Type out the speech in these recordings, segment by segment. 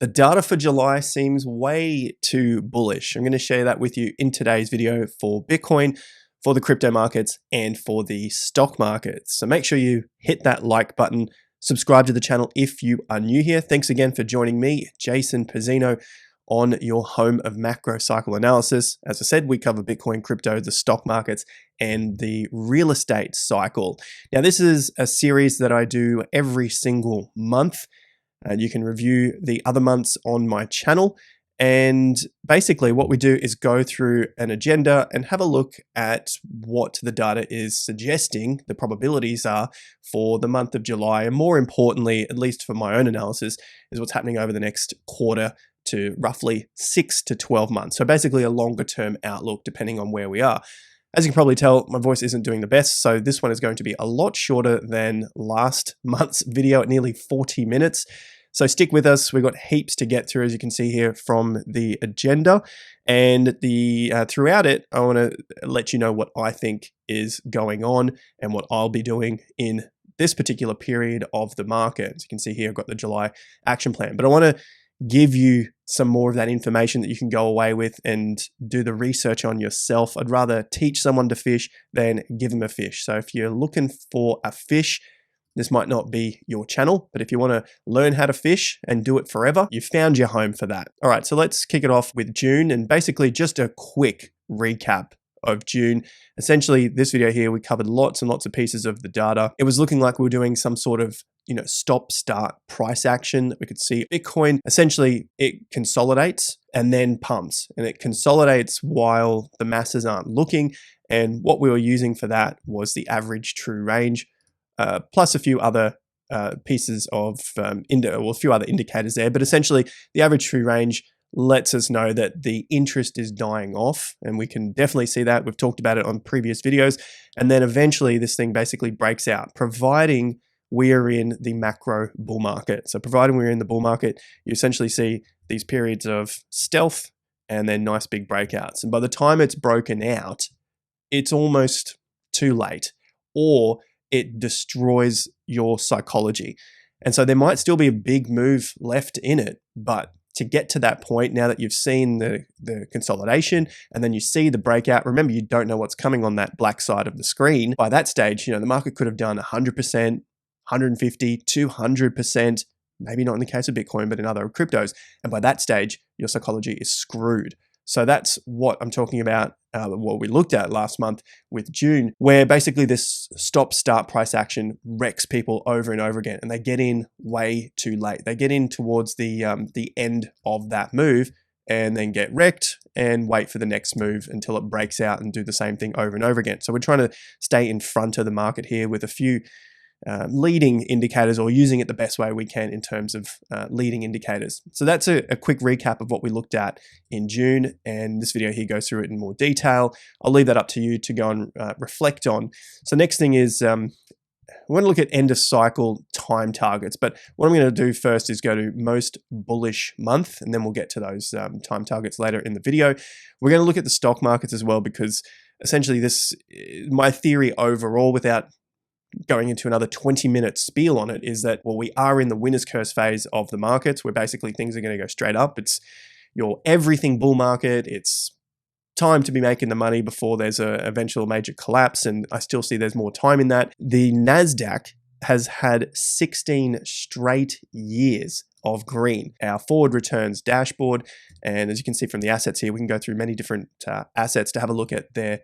The data for July seems way too bullish. I'm going to share that with you in today's video for Bitcoin, for the crypto markets, and for the stock markets. So make sure you hit that like button, subscribe to the channel if you are new here. Thanks again for joining me, Jason Pizzino, on your home of macro cycle analysis. As I said, we cover Bitcoin, crypto, the stock markets, and the real estate cycle. Now, this is a series that I do every single month. And you can review the other months on my channel. And basically what we do is go through an agenda and have a look at what the data is suggesting the probabilities are for the month of July. And more importantly, at least for my own analysis, is what's happening over the next quarter to roughly 6 to 12 months. So basically a longer term outlook depending on where we are. As you can probably tell, my voice isn't doing the best, so this one is going to be a lot shorter than last month's video at nearly 40 minutes. So stick with us. We've got heaps to get through, as you can see here from the agenda. And throughout it, I want to let you know what I think is going on and what I'll be doing in this particular period of the market. As you can see here, I've got the July action plan. But I want to give you some more of that information that you can go away with and do the research on yourself. I'd rather teach someone to fish than give them a fish. So if you're looking for a fish, this might not be your channel, but if you want to learn how to fish and do it forever, you've found your home for that. All right, so let's kick it off with June and basically just a quick recap of June. Essentially, this video here, we covered lots and lots of pieces of the data. It was looking like we were doing some sort of stop-start price action that we could see. Bitcoin, essentially, it consolidates and then pumps, and it consolidates while the masses aren't looking. And what we were using for that was the average true range, plus a few other pieces of, a few other indicators there. But essentially, the average true range lets us know that the interest is dying off, and we can definitely see that. We've talked about it on previous videos. And then eventually this thing basically breaks out, providing we are in the macro bull market. So providing we're in the bull market, you essentially see these periods of stealth and then nice big breakouts. And by the time it's broken out, it's almost too late, or it destroys your psychology. And so there might still be a big move left in it, but to get to that point, now that you've seen the consolidation and then you see the breakout, remember, you don't know what's coming on that black side of the screen. By that stage, the market could have done 100%, 150, 200%, maybe not in the case of Bitcoin, but in other cryptos. And by that stage, your psychology is screwed. So that's what I'm talking about, what we looked at last month with June, where basically this stop-start price action wrecks people over and over again, and they get in way too late. They get in towards the end of that move and then get wrecked and wait for the next move until it breaks out and do the same thing over and over again. So we're trying to stay in front of the market here with a few leading indicators, or using it the best way we can in terms of leading indicators. So that's a quick recap of what we looked at in June, and this video here goes through it in more detail. I'll leave that up to you to go and reflect on. So next thing is we want to look at end of cycle time targets, but what I'm going to do first is go to most bullish month, and then we'll get to those time targets later in the video. We're going to look at the stock markets as well, because essentially my theory overall, without going into another 20-minute spiel on it, is that, well, we are in the winner's curse phase of the markets, where basically things are going to go straight up. It's your everything bull market. It's time to be making the money before there's a eventual major collapse, and I still see there's more time in that. The NASDAQ has had 16 straight years of green. Our forward returns dashboard, and as you can see from the assets here, we can go through many different assets to have a look at their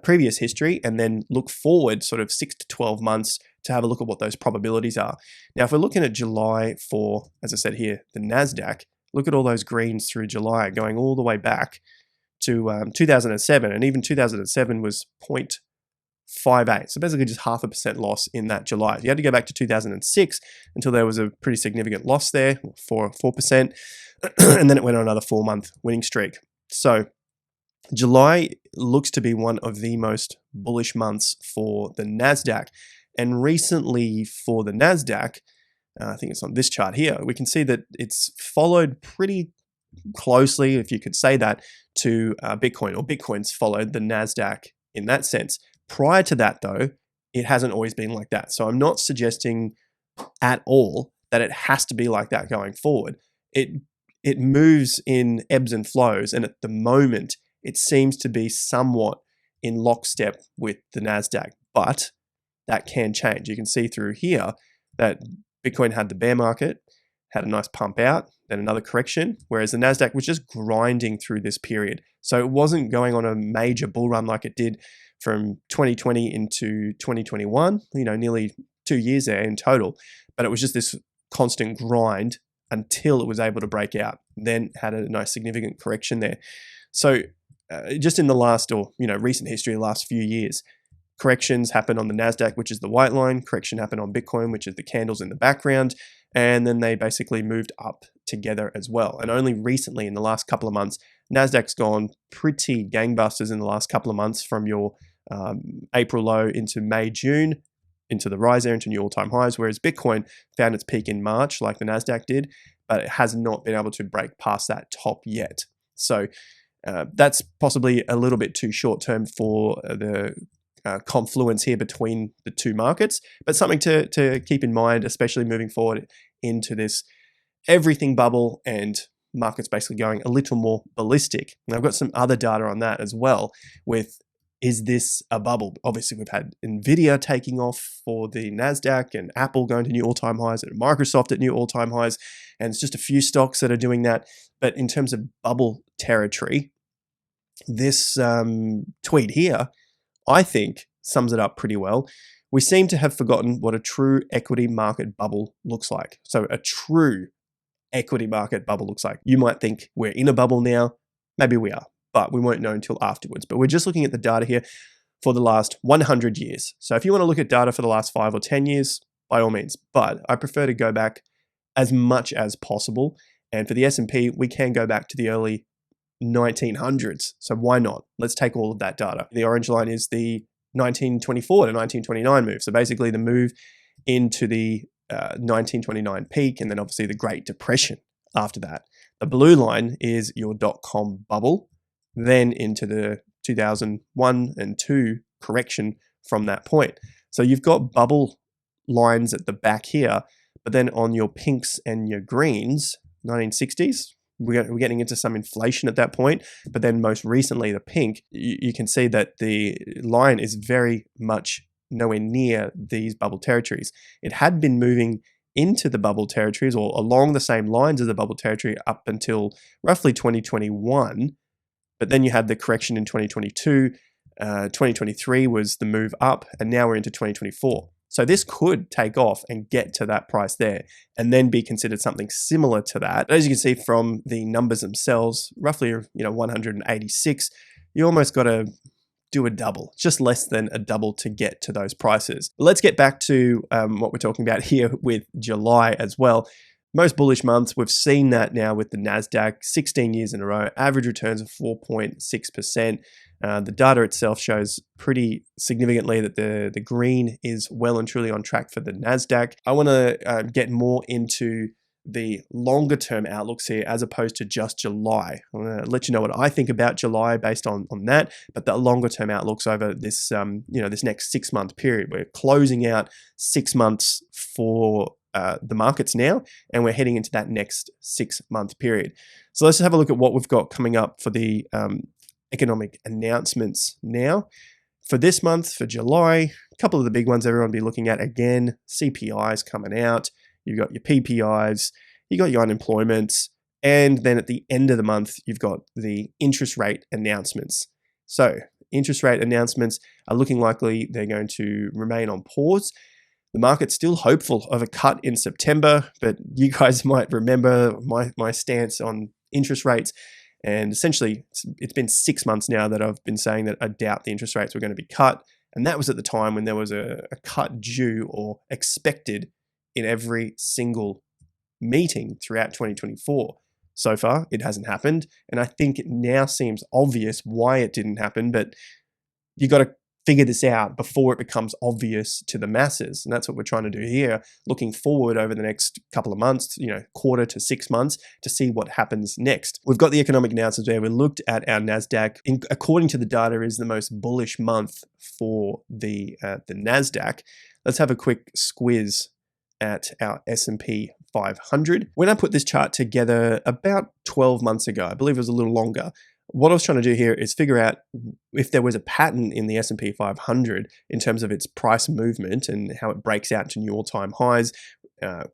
previous history, and then look forward sort of 6 to 12 months to have a look at what those probabilities are. Now, if we're looking at July for, as I said here, the NASDAQ, look at all those greens through July going all the way back to 2007, and even 2007 was 0.58, so basically just 0.5% loss in that July. You had to go back to 2006 until there was a pretty significant loss there, 4%, and then it went on another 4-month winning streak. So July looks to be one of the most bullish months for the NASDAQ, and recently for the NASDAQ, I think it's on this chart here, we can see that it's followed pretty closely, if you could say that, to Bitcoin, or Bitcoin's followed the NASDAQ in that sense. Prior to that, though, it hasn't always been like that. So I'm not suggesting at all that it has to be like that going forward. It it moves in ebbs and flows, and at the moment, it seems to be somewhat in lockstep with the NASDAQ, but that can change. You can see through here that Bitcoin had the bear market, had a nice pump out, then another correction, whereas the NASDAQ was just grinding through this period. So it wasn't going on a major bull run like it did from 2020 into 2021, nearly 2 years there in total, but it was just this constant grind until it was able to break out, then had a nice significant correction there. So just in the last, or recent history, the last few years, corrections happen on the NASDAQ, which is the white line, correction happened on Bitcoin, which is the candles in the background, and then they basically moved up together as well. And only recently, in the last couple of months, NASDAQ's gone pretty gangbusters in the last couple of months from your April low into May, June, into the rise there, into new all-time highs, whereas Bitcoin found its peak in March, like the NASDAQ did, but it has not been able to break past that top yet. So that's possibly a little bit too short-term for the confluence here between the two markets, but something to keep in mind, especially moving forward into this everything bubble and markets basically going a little more ballistic. And I've got some other data on that as well with, is this a bubble? Obviously, we've had Nvidia taking off for the NASDAQ and Apple going to new all-time highs and Microsoft at new all-time highs. And it's just a few stocks that are doing that. But in terms of bubble territory, this tweet here, I think, sums it up pretty well. We seem to have forgotten what a true equity market bubble looks like. So a true equity market bubble looks like. You might think we're in a bubble now. Maybe we are, but we won't know until afterwards. But we're just looking at the data here for the last 100 years. So if you want to look at data for the last 5 or 10 years, by all means. But I prefer to go back as much as possible. And for the S&P, we can go back to the early 1900s. So why not? Let's take all of that data. The orange line is the 1924 to 1929 move. So basically the move into the 1929 peak, and then obviously the Great Depression after that. The blue line is your dot-com bubble, then into the 2001 and 2 correction from that point. So you've got bubble lines at the back here, but then on your pinks and your greens, 1960s, we're getting into some inflation at that point, but then most recently the pink, you can see that the line is very much nowhere near these bubble territories. It had been moving into the bubble territories or along the same lines as the bubble territory up until roughly 2021, but then you had the correction in 2022, 2023 was the move up, and now we're into 2024. So this could take off and get to that price there and then be considered something similar to that. As you can see from the numbers themselves, roughly 186, you almost got to do a double, just less than a double to get to those prices. Let's get back to what we're talking about here with July as well. Most bullish months, we've seen that now with the NASDAQ, 16 years in a row, average returns of 4.6%. The data itself shows pretty significantly that the green is well and truly on track for the NASDAQ. I want to get more into the longer term outlooks here as opposed to just July. I'm going to let you know what I think about July based on that, but the longer term outlooks over this this next 6 month period. We're closing out 6 months for the markets now, and we're heading into that next 6 month period. So let's have a look at what we've got coming up for the economic announcements now. For this month, for July, a couple of the big ones everyone will be looking at again, CPIs coming out, you've got your PPIs, you've got your unemployments, and then at the end of the month, you've got the interest rate announcements. So interest rate announcements are looking likely they're going to remain on pause. The market's still hopeful of a cut in September, but you guys might remember my stance on interest rates. And essentially, it's been 6 months now that I've been saying that I doubt the interest rates were going to be cut. And that was at the time when there was a cut due or expected in every single meeting throughout 2024. So far, it hasn't happened. And I think it now seems obvious why it didn't happen, but you got to figure this out before it becomes obvious to the masses. And that's what we're trying to do here, looking forward over the next couple of months, quarter to 6 months to see what happens next. We've got the economic announcements there. We looked at our NASDAQ. According to the data, is the most bullish month for the NASDAQ. Let's have a quick squiz at our S&P 500. When I put this chart together about 12 months ago, I believe it was a little longer, what I was trying to do here is figure out if there was a pattern in the S&P 500 in terms of its price movement and how it breaks out to new all-time highs,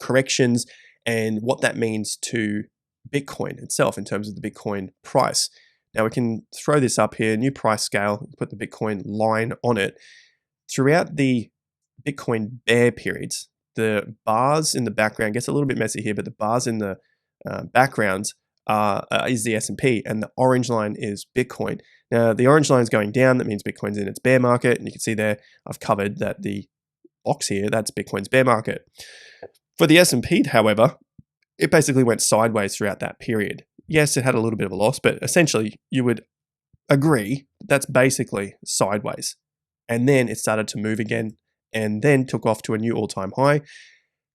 corrections, and what that means to Bitcoin itself in terms of the Bitcoin price. Now we can throw this up here, new price scale, put the Bitcoin line on it. Throughout the Bitcoin bear periods, the bars in the background, gets a little bit messy here, but the bars in the backgrounds is the S&P, and the orange line is Bitcoin. Now the orange line is going down, that means Bitcoin's in its bear market, and you can see there I've covered that the box here, that's Bitcoin's bear market. For the S&P, however, it basically went sideways throughout that period. Yes, it had a little bit of a loss, but essentially you would agree that's basically sideways. And then it started to move again and then took off to a new all-time high,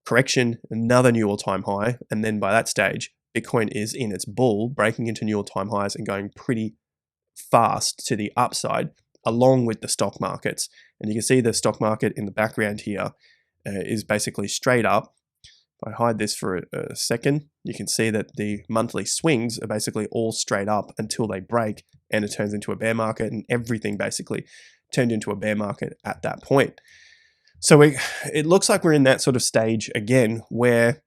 correction, another new all-time high, and then by that stage, Bitcoin is in its bull, breaking into new all-time highs and going pretty fast to the upside, along with the stock markets. And you can see the stock market in the background here is basically straight up. If I hide this for a second, you can see that the monthly swings are basically all straight up until they break and it turns into a bear market, and everything basically turned into a bear market at that point. So it looks like we're in that sort of stage again where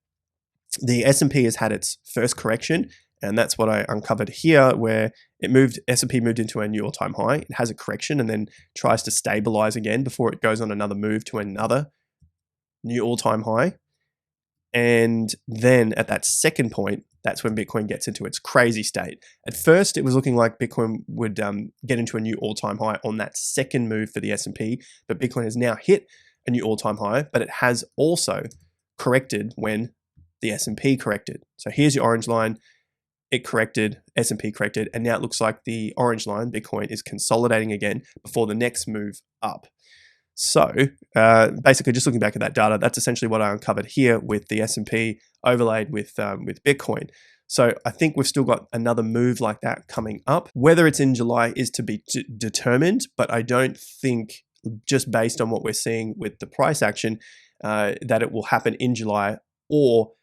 the S&P has had its first correction, and that's what I uncovered here, where S&P moved into a new all-time high. It has a correction and then tries to stabilize again before it goes on another move to another new all-time high. And then at that second point, that's when Bitcoin gets into its crazy state. At first, it was looking like Bitcoin would get into a new all-time high on that second move for the S&P, but Bitcoin has now hit a new all-time high, but it has also corrected when the S&P corrected. So here's your orange line. It corrected, S&P corrected, and now it looks like the orange line, Bitcoin, is consolidating again before the next move up. So basically, just looking back at that data, that's essentially what I uncovered here with the S&P overlaid with Bitcoin. So I think we've still got another move like that coming up. Whether it's in July is to be determined, but I don't think, just based on what we're seeing with the price action, that it will happen in July, or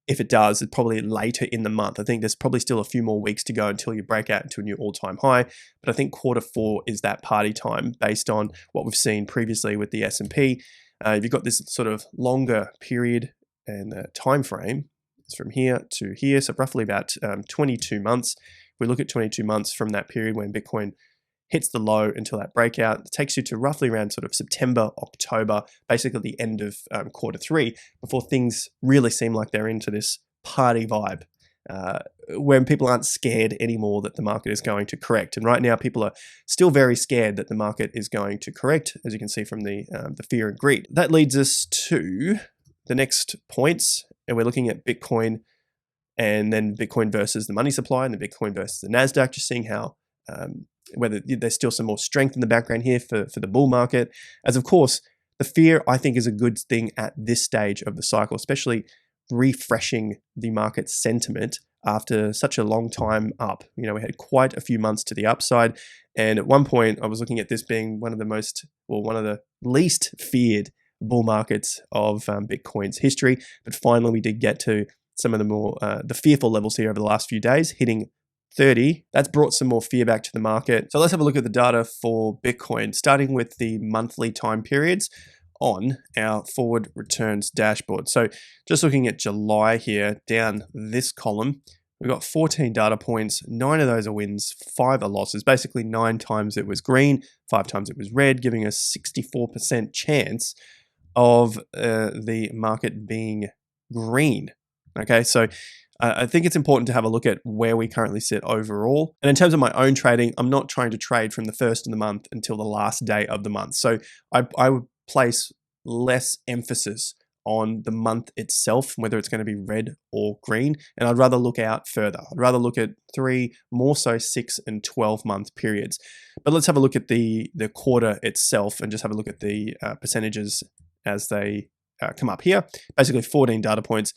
if it does, it's probably later in the month. I think there's probably still a few more weeks to go until you break out into a new all-time high. But I think Q4 is that party time based on what we've seen previously with the S&P. You've got this sort of longer period, and the time frame is from here to here, so roughly about 22 months. If we look at 22 months from that period when Bitcoin hits the low until that breakout, it takes you to roughly around sort of September, October, basically the end of Q3, before things really seem like they're into this party vibe, when people aren't scared anymore that the market is going to correct. And right now, people are still very scared that the market is going to correct, as you can see from the fear and greed. That leads us to the next points, and we're looking at Bitcoin, and then Bitcoin versus the money supply, and the Bitcoin versus the NASDAQ, just seeing how whether there's still some more strength in the background here for the bull market. As of course, the fear, I think, is a good thing at this stage of the cycle, especially refreshing the market sentiment after such a long time up. You know, we had quite a few months to the upside, and at one point I was looking at this being one of the least feared bull markets of Bitcoin's history. But finally, we did get to some of the more the fearful levels here over the last few days, hitting 30. That's brought some more fear back to the market. So let's have a look at the data for Bitcoin, starting with the monthly time periods on our forward returns dashboard. So just looking at July here, down this column, we've got 14 data points. 9 of those are wins, 5 are losses. Basically 9 times it was green, 5 times it was red, giving us 64% chance of the market being green. Okay, so I think it's important to have a look at where we currently sit overall. And in terms of my own trading, I'm not trying to trade from the first of the month until the last day of the month. So I would place less emphasis on the month itself, whether it's going to be red or green. And I'd rather look out further. I'd rather look at 3, more so 6 and 12 month periods. But let's have a look at the quarter itself and just have a look at the percentages as they come up here. Basically 14 data points,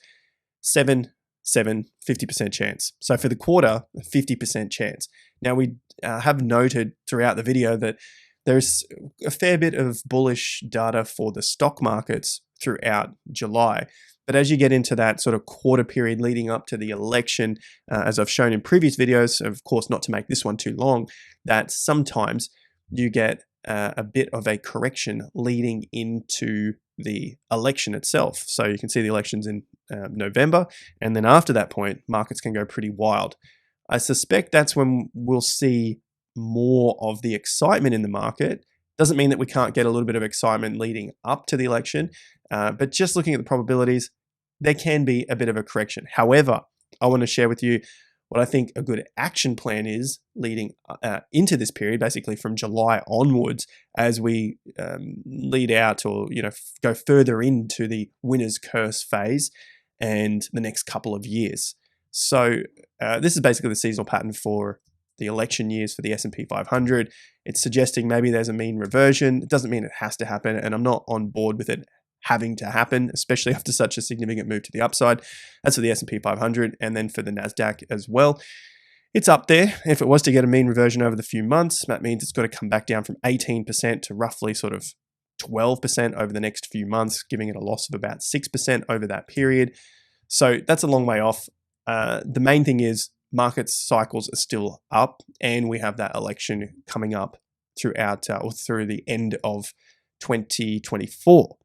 7, 50% chance. So for the quarter, a 50% chance. Now we have noted throughout the video that there's a fair bit of bullish data for the stock markets throughout July. But as you get into that sort of quarter period leading up to the election, as I've shown in previous videos, of course, not to make this one too long, that sometimes you get a bit of a correction leading into the election itself. So you can see the elections in November, and then after that point, markets can go pretty wild. I suspect that's when we'll see more of the excitement in the market. Doesn't mean that we can't get a little bit of excitement leading up to the election, but just looking at the probabilities, there can be a bit of a correction. However, I want to share with you what I think a good action plan is leading into this period, basically from July onwards, as we lead out or go further into the winner's curse phase and the next couple of years. So this is basically the seasonal pattern for the election years for the S&P 500. It's suggesting maybe there's a mean reversion. It doesn't mean it has to happen, and I'm not on board with it having to happen, especially after such a significant move to the upside. That's for the S&P 500, and then for the NASDAQ as well. It's up there. If it was to get a mean reversion over the few months, that means it's got to come back down from 18% to roughly sort of 12% over the next few months, giving it a loss of about 6% over that period. So that's a long way off. The main thing is market cycles are still up, and we have that election coming up throughout or through the end of 2024.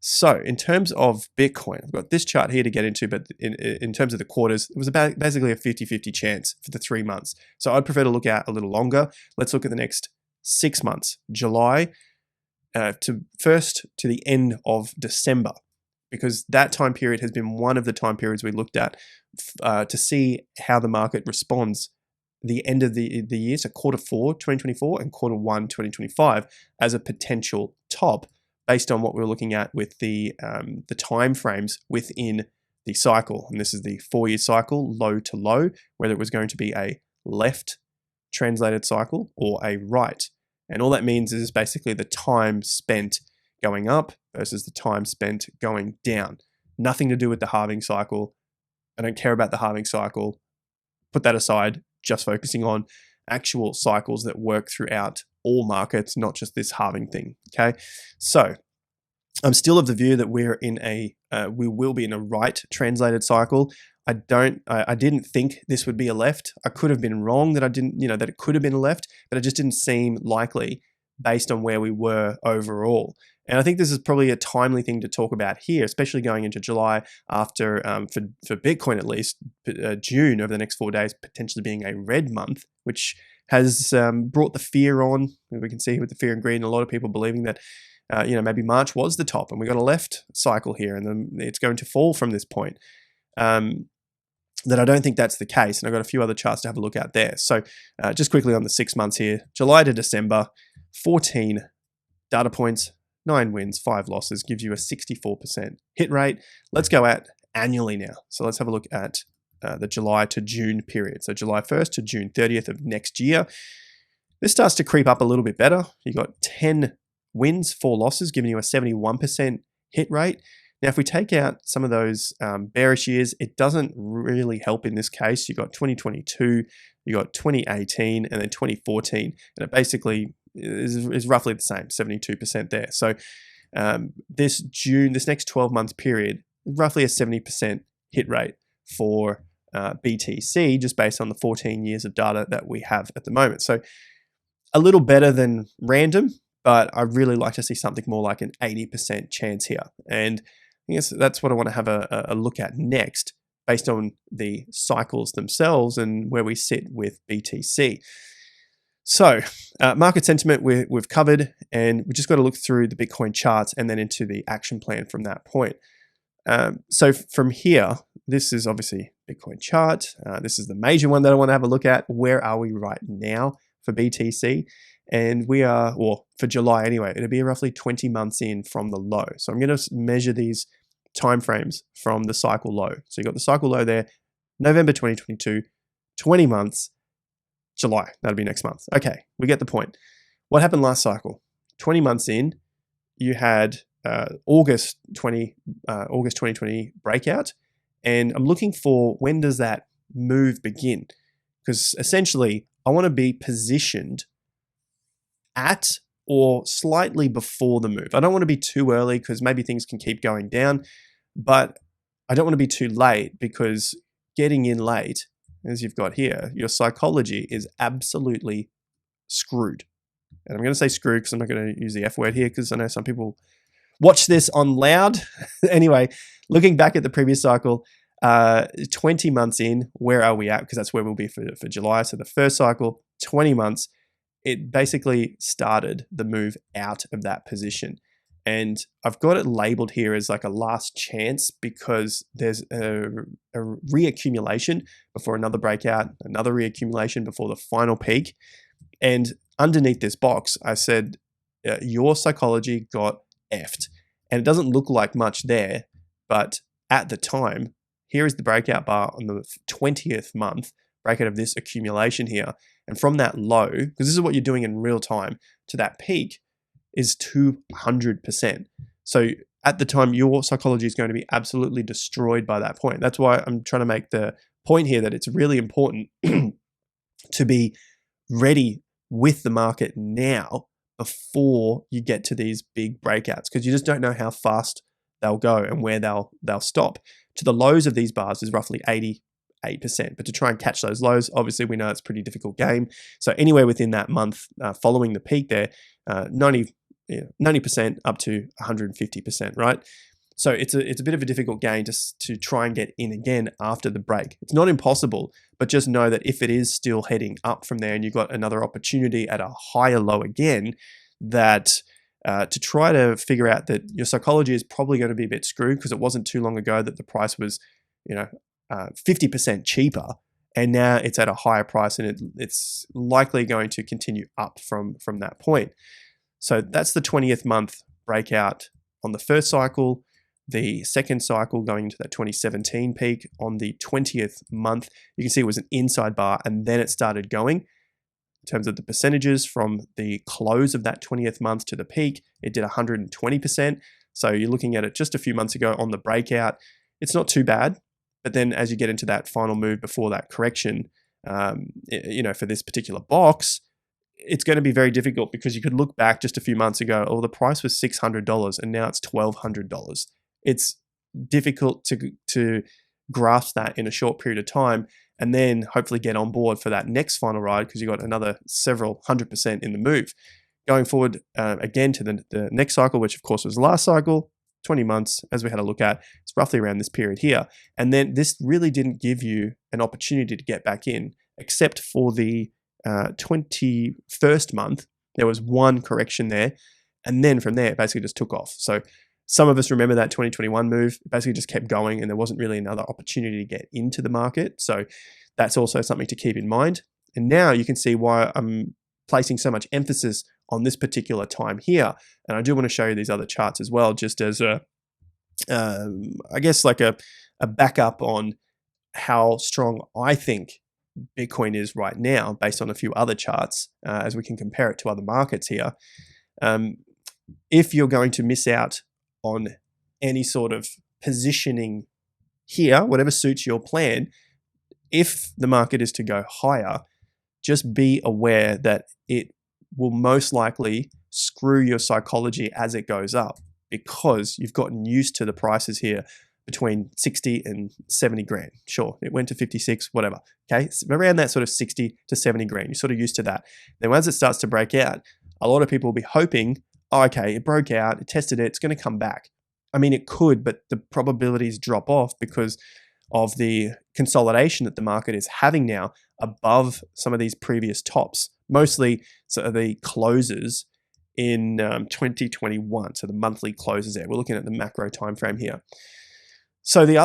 So in terms of Bitcoin, I've got this chart here to get into, but in terms of the quarters, it was about basically a 50-50 chance for the 3 months. So I'd prefer to look out a little longer. Let's look at the next 6 months, July to the end of December, because that time period has been one of the time periods we looked at to see how the market responds the end of the year, so quarter 4, 2024 and quarter 1, 2025 as a potential top, based on what we were looking at with the time frames within the cycle. And this is the 4-year cycle, low to low, whether it was going to be a left translated cycle or a right. And all that means is basically the time spent going up versus the time spent going down. Nothing to do with the halving cycle. I don't care about the halving cycle. Put that aside, just focusing on actual cycles that work throughout all markets, not just this halving thing. Okay, so I'm still of the view that we will be in a right translated cycle. I didn't think this would be a left. I could have been wrong that that it could have been a left, but it just didn't seem likely based on where we were overall. And I think this is probably a timely thing to talk about here, especially going into July after, for Bitcoin at least, June over the next 4 days potentially being a red month, which has brought the fear on. We can see with the fear and greed, and a lot of people believing that maybe March was the top and we got a left cycle here and then it's going to fall from this point. That I don't think that's the case. And I've got a few other charts to have a look at there. So just quickly on the 6 months here, July to December, 14 data points, 9 wins, 5 losses, gives you a 64% hit rate. Let's go at annually now. So let's have a look at the July to June period. So July 1st to June 30th of next year. This starts to creep up a little bit better. You got 10 wins, 4 losses, giving you a 71% hit rate. Now, if we take out some of those bearish years, it doesn't really help in this case. You got 2022, you got 2018, and then 2014, and it basically is roughly the same, 72% there. So this next 12 months period, roughly a 70% hit rate for BTC, just based on the 14 years of data that we have at the moment. So a little better than random, but I really like to see something more like an 80% chance here. And I guess that's what I want to have a look at next, based on the cycles themselves and where we sit with BTC. So market sentiment we've covered, and we just got to look through the Bitcoin charts and then into the action plan from that point. So from here, this is obviously Bitcoin chart. This is the major one that I want to have a look at. Where are we right now for BTC? And we are, or for July anyway, it'll be roughly 20 months in from the low. So I'm going to measure these timeframes from the cycle low. So you got the cycle low there, November 2022, 20 months, July. That'll be next month. Okay, we get the point. What happened last cycle? 20 months in, you had August 2020 breakout, and I'm looking for when does that move begin? Because essentially, I want to be positioned at or slightly before the move. I don't want to be too early because maybe things can keep going down, but I don't want to be too late, because getting in late, as you've got here, your psychology is absolutely screwed. And I'm going to say screwed because I'm not going to use the F word here, because I know some people watch this on loud. Anyway, looking back at the previous cycle, 20 months in, where are we at? Because that's where we'll be for July. So the first cycle, 20 months, it basically started the move out of that position. And I've got it labeled here as like a last chance, because there's a reaccumulation before another breakout, another reaccumulation before the final peak. And underneath this box, I said, your psychology got effed. And it doesn't look like much there, but at the time, here is the breakout bar on the 20th month, breakout of this accumulation here. And from that low, because this is what you're doing in real time, to that peak is 200%. So at the time, your psychology is going to be absolutely destroyed by that point. That's why I'm trying to make the point here that it's really important to be ready with the market now before you get to these big breakouts, because you just don't know how fast they'll go and where they'll stop. To the lows of these bars is roughly 88%, but to try and catch those lows, obviously we know it's a pretty difficult game. So anywhere within that month following the peak there, 90% up to 150%, right? So it's a bit of a difficult game to try and get in again after the break. It's not impossible, but just know that if it is still heading up from there and you've got another opportunity at a higher low again, that to try to figure out that your psychology is probably going to be a bit screwed, because it wasn't too long ago that the price was, 50% cheaper, and now it's at a higher price, and it's likely going to continue up from that point. So that's the 20th month breakout on the first cycle. The second cycle going into that 2017 peak on the 20th month, you can see it was an inside bar, and then it started going. In terms of the percentages from the close of that 20th month to the peak, it did 120%. So you're looking at it just a few months ago on the breakout. It's not too bad, but then as you get into that final move before that correction, for this particular box, it's going to be very difficult, because you could look back just a few months ago, the price was $600 and now it's $1,200. It's difficult to grasp that in a short period of time, and then hopefully get on board for that next final ride, because you've got another several 100% in the move. Going forward again to the next cycle, which of course was the last cycle, 20 months, as we had a look at, it's roughly around this period here. And then this really didn't give you an opportunity to get back in, except for the 21st month. There was one correction there, and then from there it basically just took off. So some of us remember that 2021 move. It basically just kept going, and there wasn't really another opportunity to get into the market. So that's also something to keep in mind. And now you can see why I'm placing so much emphasis on this particular time here. And I do want to show you these other charts as well, just as a backup on how strong I think Bitcoin is right now, based on a few other charts, as we can compare it to other markets here. If you're going to miss out on any sort of positioning here, whatever suits your plan, if the market is to go higher, just be aware that it will most likely screw your psychology as it goes up, because you've gotten used to the prices here between 60 and 70 grand. Sure, it went to 56, whatever. Okay, so around that sort of 60 to 70 grand. You're sort of used to that. Then once it starts to break out, a lot of people will be hoping, oh, okay, it broke out, it tested it, it's going to come back. I mean, it could, but the probabilities drop off because of the consolidation that the market is having now above some of these previous tops, mostly so the closes in 2021. So the monthly closes there. We're looking at the macro time frame here. So the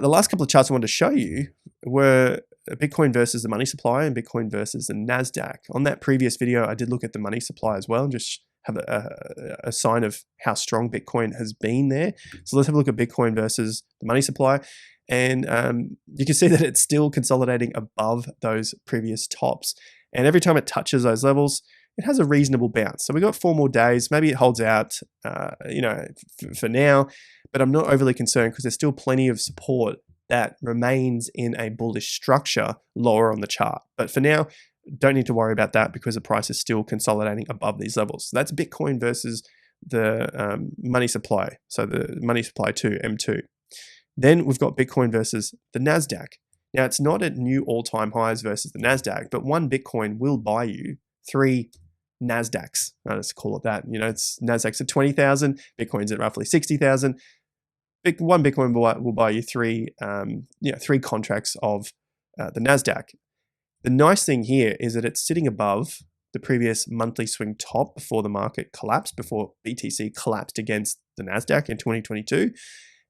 last couple of charts I wanted to show you were Bitcoin versus the money supply and Bitcoin versus the NASDAQ. On that previous video, I did look at the money supply as well, and just have a sign of how strong Bitcoin has been there. So let's have a look at Bitcoin versus the money supply. And you can see that it's still consolidating above those previous tops. And every time it touches those levels, it has a reasonable bounce. So we've got 4 more days. Maybe it holds out, for now, but I'm not overly concerned, because there's still plenty of support that remains in a bullish structure lower on the chart. But for now, don't need to worry about that, because the price is still consolidating above these levels. So that's Bitcoin versus the money supply. So the money supply 2, M2. Then we've got Bitcoin versus the NASDAQ. Now, it's not at new all-time highs versus the NASDAQ, but one Bitcoin will buy you 3 NASDAQs. Let's call it that. It's NASDAQ's at 20,000, Bitcoin's at roughly 60,000. One Bitcoin will buy you 3 contracts of the NASDAQ. The nice thing here is that it's sitting above the previous monthly swing top before the market collapsed, before BTC collapsed against the NASDAQ in 2022.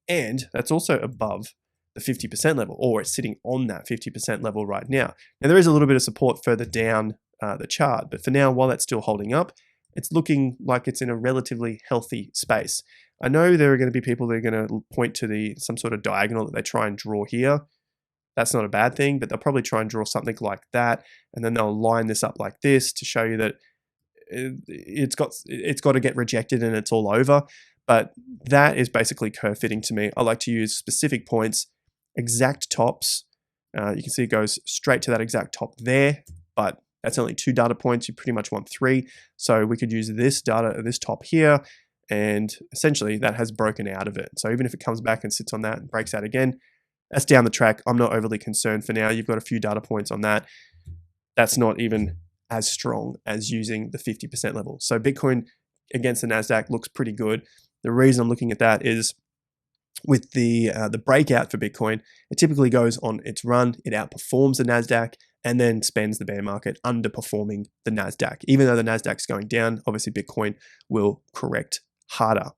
And that's also above the 50% level, or it's sitting on that 50% level right now. Now, there is a little bit of support further down the chart, but for now, while that's still holding up, it's looking like it's in a relatively healthy space. I know there are going to be people that are going to point to some sort of diagonal that they try and draw here. That's not a bad thing, but they'll probably try and draw something like that, and then they'll line this up like this to show you that it's got to get rejected and it's all over. But that is basically curve fitting to me. I like to use specific points, exact tops. You can see it goes straight to that exact top there, but that's only 2 data points. You pretty much want 3. So we could use this top here, and essentially that has broken out of it. So even if it comes back and sits on that and breaks out again, that's down the track. I'm not overly concerned for now. You've got a few data points on that. That's not even as strong as using the 50% level. So Bitcoin against the NASDAQ looks pretty good. The reason I'm looking at that is with the breakout for Bitcoin, it typically goes on its run, it outperforms the NASDAQ, and then spends the bear market underperforming the NASDAQ. Even though the NASDAQ's going down, obviously Bitcoin will correct harder.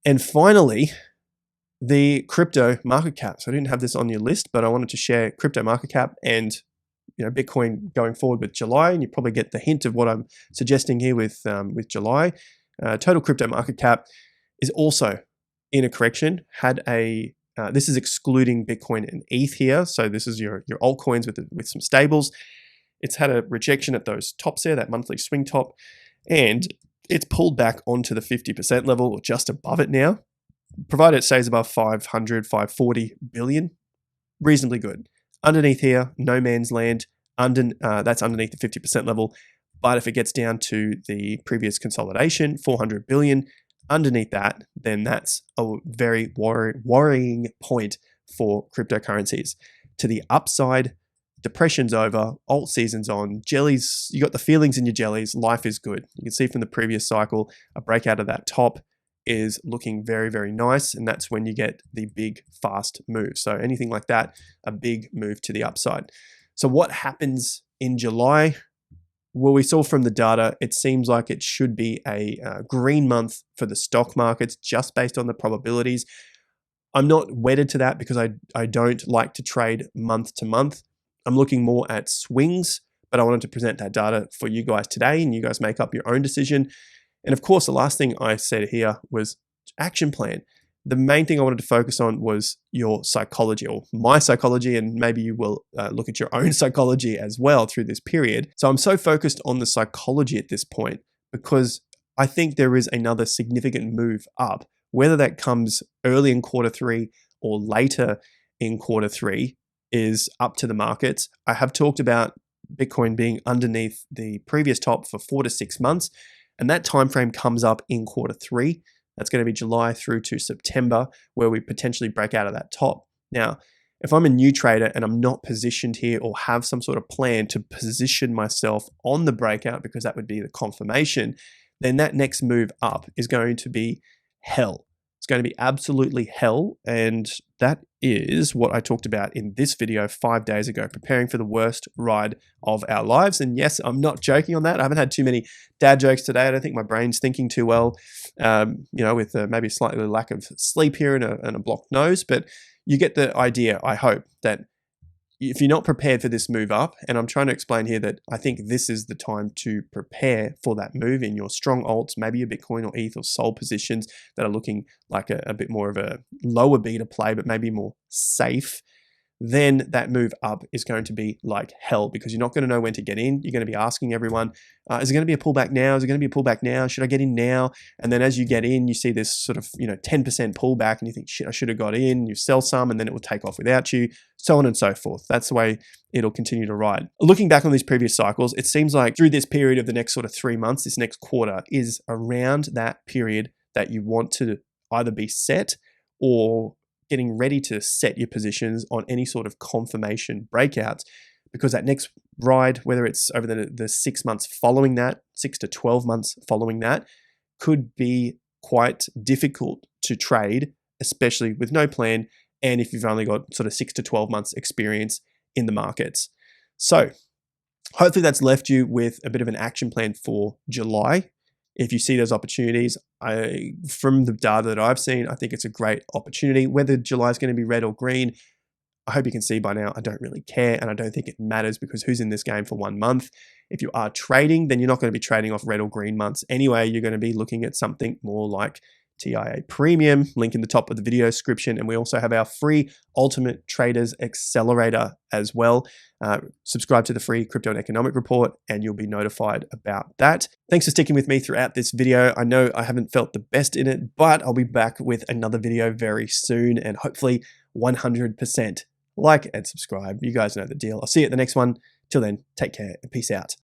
And finally, the crypto market cap. So I didn't have this on your list, but I wanted to share crypto market cap and Bitcoin going forward with July, and you probably get the hint of what I'm suggesting here with July. Total crypto market cap is also in a correction. This is excluding Bitcoin and ETH here, so this is your altcoins with some stables. It's had a rejection at those tops there, that monthly swing top, and it's pulled back onto the 50% level or just above it now. Provided it stays above 500, 540 billion, reasonably good. Underneath here, no man's land. That's underneath the 50% level. But if it gets down to the previous consolidation, 400 billion, underneath that, then that's a very worrying point for cryptocurrencies. To the upside, depression's over, alt season's on, jellies, you got the feelings in your jellies, life is good. You can see from the previous cycle, a breakout of that top is looking very, very nice, and that's when you get the big, fast move. So anything like that, a big move to the upside. So what happens in July? Well, we saw from the data, it seems like it should be a green month for the stock markets, just based on the probabilities. I'm not wedded to that because I don't like to trade month to month. I'm looking more at swings, but I wanted to present that data for you guys today, and you guys make up your own decision. And of course, the last thing I said here was action plan. The main thing I wanted to focus on was your psychology, or my psychology, and maybe you will look at your own psychology as well through this period. So I'm so focused on the psychology at this point because I think there is another significant move up, whether that comes early in quarter 3 or later in quarter 3 is up to the markets. I have talked about Bitcoin being underneath the previous top for 4 to 6 months. And that time frame comes up in quarter 3. That's going to be July through to September, where we potentially break out of that top. Now, if I'm a new trader and I'm not positioned here or have some sort of plan to position myself on the breakout, because that would be the confirmation, then that next move up is going to be hell. It's going to be absolutely hell. And that is what I talked about in this video 5 days ago, preparing for the worst ride of our lives. And yes, I'm not joking on that. I haven't had too many dad jokes today. I don't think my brain's thinking too well, with maybe slightly lack of sleep here and a blocked nose. But you get the idea, I hope, that if you're not prepared for this move up, and I'm trying to explain here that I think this is the time to prepare for that move in your strong alts, maybe your Bitcoin or ETH or SOL positions that are looking like a bit more of a lower beta play, but maybe more safe, then that move up is going to be like hell, because you're not going to know when to get in. You're going to be asking everyone, is it going to be a pullback now? Is it going to be a pullback now? Should I get in now? And then as you get in, you see this sort of 10% pullback and you think, shit, I should have got in. You sell some and then it will take off without you, so on and so forth. That's the way it'll continue to ride. Looking back on these previous cycles, it seems like through this period of the next sort of 3 months, this next quarter is around that period that you want to either be set or getting ready to set your positions on any sort of confirmation breakouts, because that next ride, whether it's over the 6 months following that, 6 to 12 months following that, could be quite difficult to trade, especially with no plan and if you've only got sort of 6 to 12 months experience in the markets. So hopefully that's left you with a bit of an action plan for July. If you see those opportunities, from the data that I've seen, I think it's a great opportunity. Whether July is going to be red or green, I hope you can see by now, I don't really care, and I don't think it matters, because who's in this game for 1 month? If you are trading, then you're not going to be trading off red or green months anyway. You're going to be looking at something more like TIA Premium, link in the top of the video description. And we also have our free Ultimate Traders Accelerator as well. Subscribe to the free Crypto and Economic Report and you'll be notified about that. Thanks for sticking with me throughout this video. I know I haven't felt the best in it, but I'll be back with another video very soon, and hopefully 100% like and subscribe. You guys know the deal. I'll see you at the next one. Till then, take care and peace out.